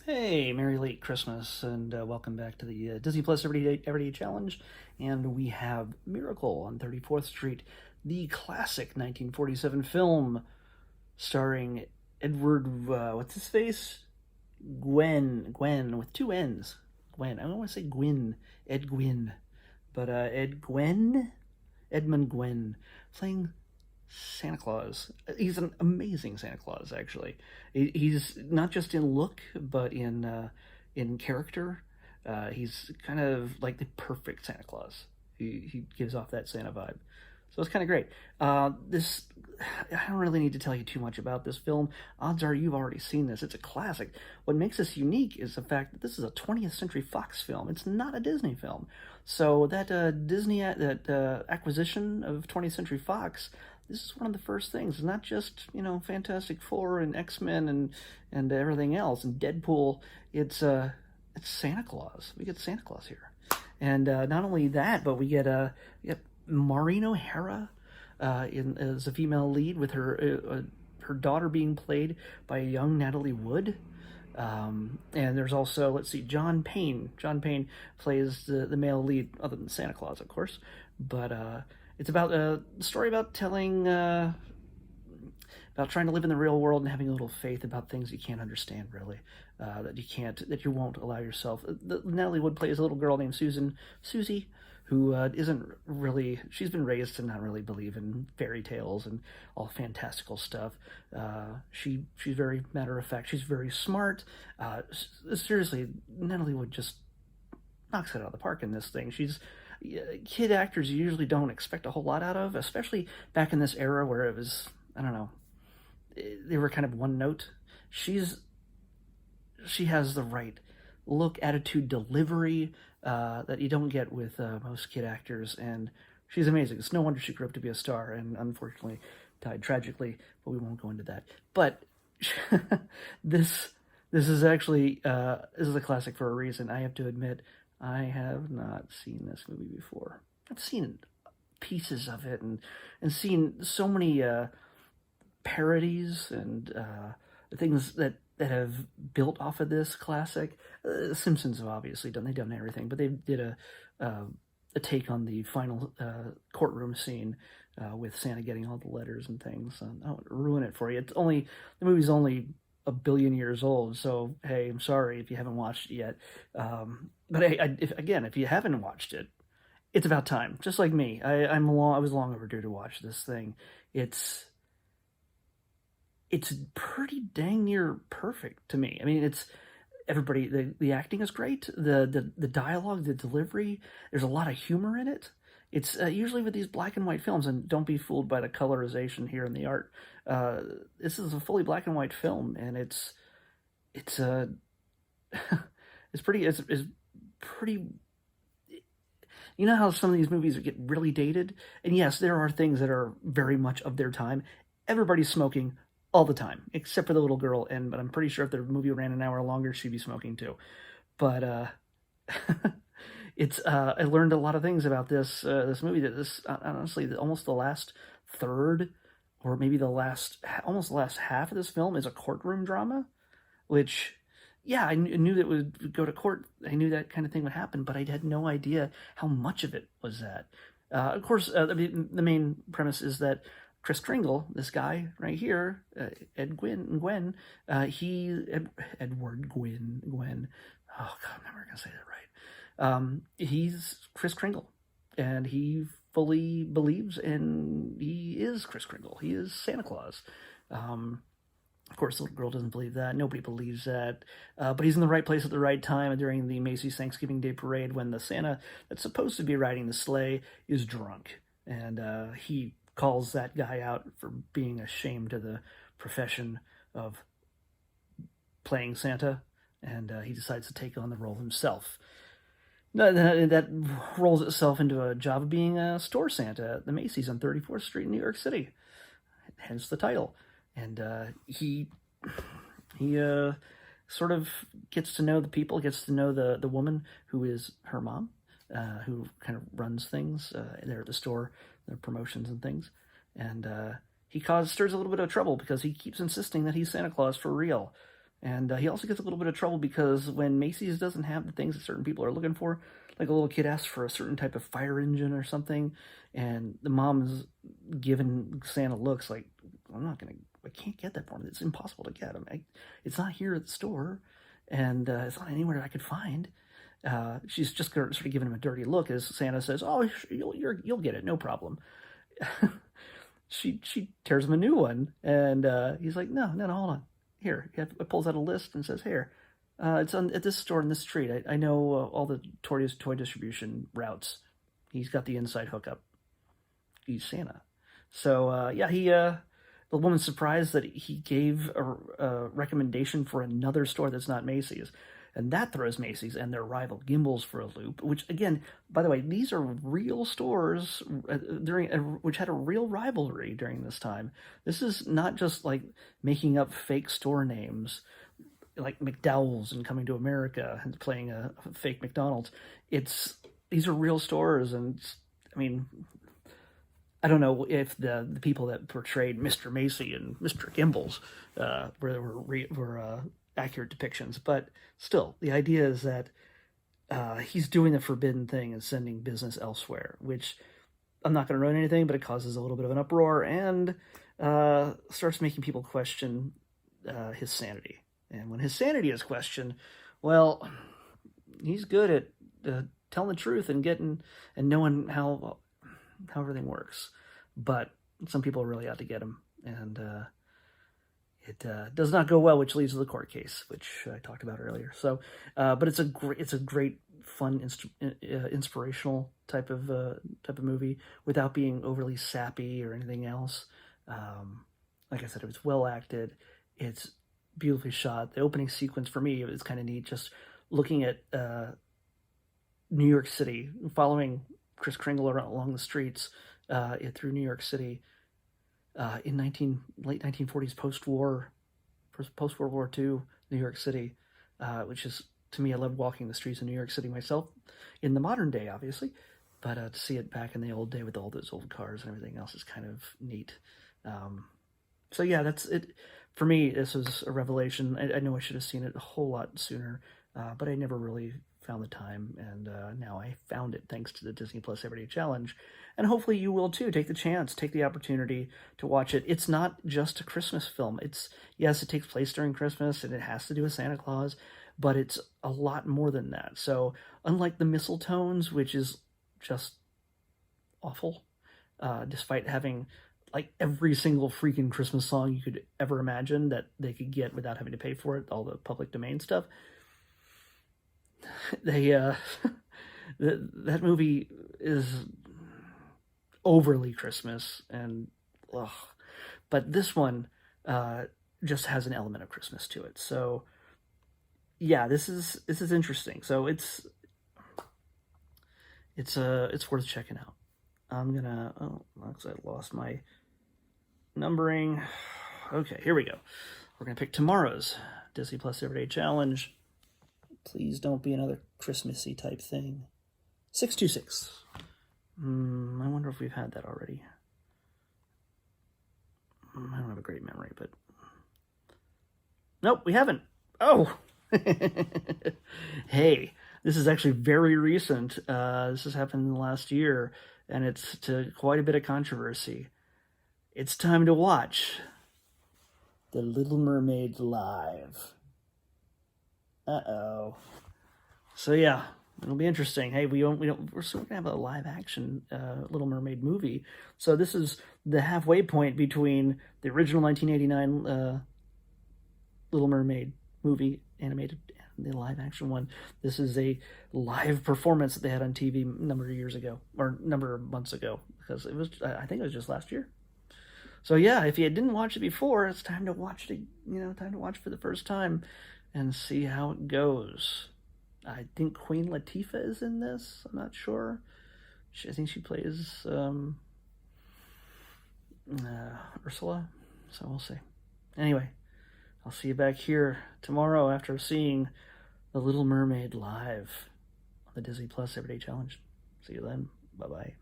Hey, Merry Late Christmas, and welcome back to the Disney Plus Everyday Challenge. And we have Miracle on 34th Street, the classic 1947 film starring Edward, what's his face? Gwen, with two N's. Gwen. I don't want to say Gwyn, Ed Gwyn, but Edmund Gwen, playing Santa Claus. He's an amazing Santa Claus, actually. He's not just in look, but in character. He's kind of like the perfect Santa Claus. He gives off that Santa vibe. So it's kind of great. This I don't really need to tell you too much about this film. Odds are you've already seen this. It's a classic. What makes this unique is the fact that this is a 20th Century Fox film. It's not a Disney film. So that acquisition of 20th Century Fox, this is one of the first things. It's not just Fantastic Four and X-Men and everything else and Deadpool. It's Santa Claus. We get Santa Claus here, and not only that, but we get Maureen O'Hara as a female lead, with her daughter being played by a young Natalie Wood. And there's also, let's see, John Payne. John Payne plays the male lead, other than Santa Claus, of course. But it's about a story about telling, about trying to live in the real world and having a little faith about things you can't understand, really. That you won't allow yourself. Natalie Wood plays a little girl named Susie, who isn't really, she's been raised to not really believe in fairy tales and all fantastical stuff. She's very matter of fact. She's very smart. Seriously, Natalie Wood just knocks it out of the park in this thing. Kid actors you usually don't expect a whole lot out of, especially back in this era where it was, I don't know, they were kind of one note. She has the right look, attitude, delivery that you don't get with most kid actors, and she's amazing. It's no wonder she grew up to be a star, and unfortunately died tragically. But we won't go into that. But this is actually this is a classic for a reason. I have to admit, I have not seen this movie before. I've seen pieces of it and seen so many parodies and things that have built off of this classic. Simpsons have obviously they've done everything, but they did a take on the final courtroom scene with Santa getting all the letters and things. I don't want to ruin it for you. The movie's only a billion years old, so hey, I'm sorry if you haven't watched it yet. But if you haven't watched it, it's about time. Just like me, I was long overdue to watch this thing. It's pretty dang near perfect to me. I mean, the acting is great, the dialogue, the delivery. There's a lot of humor in it. It's usually with these black and white films, and don't be fooled by the colorization here in the art. This is a fully black and white film, and it's it's pretty. You know how some of these movies get really dated, and yes, there are things that are very much of their time. Everybody's smoking all the time, except for the little girl. But I'm pretty sure if the movie ran an hour longer, she'd be smoking too. But I learned a lot of things about this movie. That honestly, almost the last third, or maybe almost the last half of this film is a courtroom drama, which, yeah, I knew that it would go to court. I knew that kind of thing would happen, but I had no idea how much of it was that. Of course, the main premise is that Kris Kringle, this guy right here, Edward Gwyn. Oh God, I'm never gonna say that right. He's Kris Kringle, and he fully believes, and he is Kris Kringle. He is Santa Claus. Of course, the little girl doesn't believe that. Nobody believes that. But he's in the right place at the right time during the Macy's Thanksgiving Day Parade when the Santa that's supposed to be riding the sleigh is drunk, and he calls that guy out for being a shame to the profession of playing Santa, and he decides to take on the role himself. That rolls itself into a job of being a store Santa at the Macy's on 34th Street in New York City, hence the title. And he sort of gets to know the people, gets to know the woman who is her mom, who kind of runs things there at the store, their promotions and things. And he stirs a little bit of trouble because he keeps insisting that he's Santa Claus for real. And he also gets a little bit of trouble because when Macy's doesn't have the things that certain people are looking for, like a little kid asks for a certain type of fire engine or something, and the mom is giving Santa looks like, I can't get that for him. It's impossible to get him. It's not here at the store, and it's not anywhere I could find. She's just sort of giving him a dirty look as Santa says, "Oh, you'll get it, no problem." she tears him a new one, and he's like, "No, hold on. Here." He pulls out a list and says, "Here, it's at this store in this street. I know all the toy distribution routes." He's got the inside hookup. He's Santa. So the woman's surprised that he gave a recommendation for another store that's not Macy's. And that throws Macy's and their rival Gimbels for a loop, which, again, by the way, these are real stores which had a real rivalry during this time. This is not just like making up fake store names like McDowell's and Coming to America and playing a fake McDonald's. These are real stores, and I mean, I don't know if the people that portrayed Mr. Macy and Mr. Gimbels were accurate depictions, but still, the idea is that he's doing the forbidden thing and sending business elsewhere, which I'm not going to ruin anything, but it causes a little bit of an uproar and starts making people question his sanity. And when his sanity is questioned, well, he's good at telling the truth and knowing how everything works. But some people really ought to get him, and it does not go well, which leads to the court case, which I talked about earlier. So, but it's a great, fun, inspirational type of movie without being overly sappy or anything else. Like I said, it was well acted. It's beautifully shot. The opening sequence for me is kind of neat. Just looking at New York City, following Kris Kringle along the streets through New York City. In late 1940s post-World War II New York City, which is, to me, I love walking the streets of New York City myself in the modern day, obviously, but to see it back in the old day with all those old cars and everything else is kind of neat. So yeah, that's it. For me, this was a revelation. I know I should have seen it a whole lot sooner, but I never really found the time, and now I found it thanks to the Disney Plus Everyday Challenge, and hopefully you will too. Take the chance, take the opportunity to watch it. It's not just a Christmas film. Yes, it takes place during Christmas, and it has to do with Santa Claus, but it's a lot more than that. So unlike the Mistletones, which is just awful, despite having like every single freaking Christmas song you could ever imagine that they could get without having to pay for it, all the public domain stuff, that movie is overly Christmas, and but this one just has an element of Christmas to it. So yeah, this is interesting. So it's worth checking out. I'm gonna looks like I lost my numbering. Okay, here we go. We're gonna pick tomorrow's Disney Plus Everyday Challenge. Please don't be another Christmassy type thing. 626. I wonder if we've had that already. I don't have a great memory, but nope, we haven't. Oh, hey, this is actually very recent. This has happened in the last year, and it's to quite a bit of controversy. It's time to watch The Little Mermaid live. Uh-oh. So yeah, it'll be interesting. Hey, we're still gonna have a live action Little Mermaid movie. So this is the halfway point between the original 1989 Little Mermaid movie animated and the live action one. This is a live performance that they had on TV a number of years ago, or a number of months ago, because it was, I think it was just last year. So yeah, if you didn't watch it before, it's time to watch it. Time to watch for the first time and see how it goes. I think Queen Latifah is in this. I'm not sure. I think she plays Ursula. So we'll see. Anyway, I'll see you back here tomorrow after seeing The Little Mermaid live on the Disney Plus Everyday Challenge. See you then. Bye-bye.